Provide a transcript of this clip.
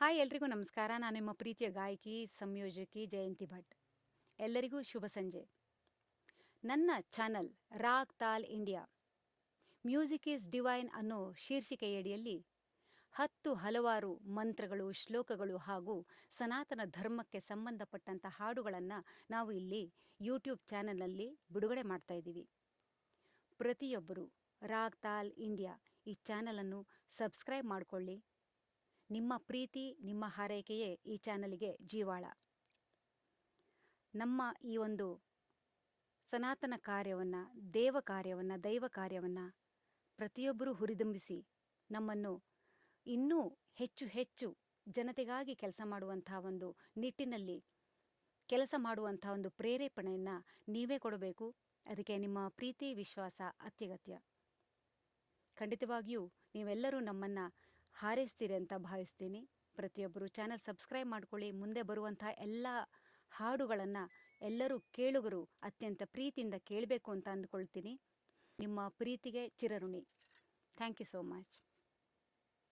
Hi ಎಲ್ರಿಗೂ ನಮಸ್ಕಾರ. ನಾನು ನಿಮ್ಮ ಪ್ರೀತಿಯ ಗಾಯಕಿ, ಸಂಯೋಜಕಿ ಜಯಂತಿ ಭಟ್. ಎಲ್ಲರಿಗೂ ಶುಭ ಸಂಜೆ. ನನ್ನ channel Raag Taal India music is divine ಅನ್ನೋ ಶೀರ್ಷಿಕೆಯಡಿಯಲ್ಲಿ 10 ಹಲವಾರು ಮಂತ್ರಗಳು, ಶ್ಲೋಕಗಳು ಹಾಗೂ ಸನಾತನ ಧರ್ಮಕ್ಕೆ ಸಂಬಂಧಪಟ್ಟಂಥ ಹಾಡುಗಳನ್ನು ನಾವು ಇಲ್ಲಿ ಯೂಟ್ಯೂಬ್ ಚಾನಲ್ನಲ್ಲಿ ಬಿಡುಗಡೆ ಮಾಡ್ತಾ ಇದ್ದೀವಿ. ಪ್ರತಿಯೊಬ್ಬರು ರಾಗ್ ತಾಲ್ ಇಂಡಿಯಾ ಈ ಚಾನಲನ್ನು ಸಬ್ಸ್ಕ್ರೈಬ್ ಮಾಡಿಕೊಳ್ಳಿ. ನಿಮ್ಮ ಪ್ರೀತಿ, ನಿಮ್ಮ ಹಾರೈಕೆಯೇ ಈ ಚಾನಲಿಗೆ ಜೀವಾಳ. ನಮ್ಮ ಈ ಒಂದು ಸನಾತನ ಕಾರ್ಯವನ್ನು, ದೈವ ಕಾರ್ಯವನ್ನು ಪ್ರತಿಯೊಬ್ಬರೂ ಹುರಿದುಂಬಿಸಿ ನಮ್ಮನ್ನು ಇನ್ನೂ ಹೆಚ್ಚು ಹೆಚ್ಚು ಜನತೆಗಾಗಿ ಕೆಲಸ ಮಾಡುವಂಥ ಒಂದು ನಿಟ್ಟಿನಲ್ಲಿ ಕೆಲಸ ಮಾಡುವಂಥ ಒಂದು ಪ್ರೇರೇಪಣೆಯನ್ನು ನೀವೇ ಕೊಡಬೇಕು. ಅದಕ್ಕೆ ನಿಮ್ಮ ಪ್ರೀತಿ, ವಿಶ್ವಾಸ ಅತ್ಯಗತ್ಯ. ಖಂಡಿತವಾಗಿಯೂ ನೀವೆಲ್ಲರೂ ನಮ್ಮನ್ನು ಹಾರೈಸ್ತೀರಿ ಅಂತ ಭಾವಿಸ್ತೀನಿ. ಪ್ರತಿಯೊಬ್ಬರು ಚಾನಲ್ ಸಬ್ಸ್ಕ್ರೈಬ್ ಮಾಡ್ಕೊಳ್ಳಿ. ಮುಂದೆ ಬರುವಂಥ ಎಲ್ಲ ಹಾಡುಗಳನ್ನು ಎಲ್ಲರೂ ಕೇಳುಗರು ಅತ್ಯಂತ ಪ್ರೀತಿಯಿಂದ ಕೇಳಬೇಕು ಅಂತ ಅಂದ್ಕೊಳ್ತೀನಿ. ನಿಮ್ಮ ಪ್ರೀತಿಗೆ ಚಿರಋಣಿ. Thank you so much.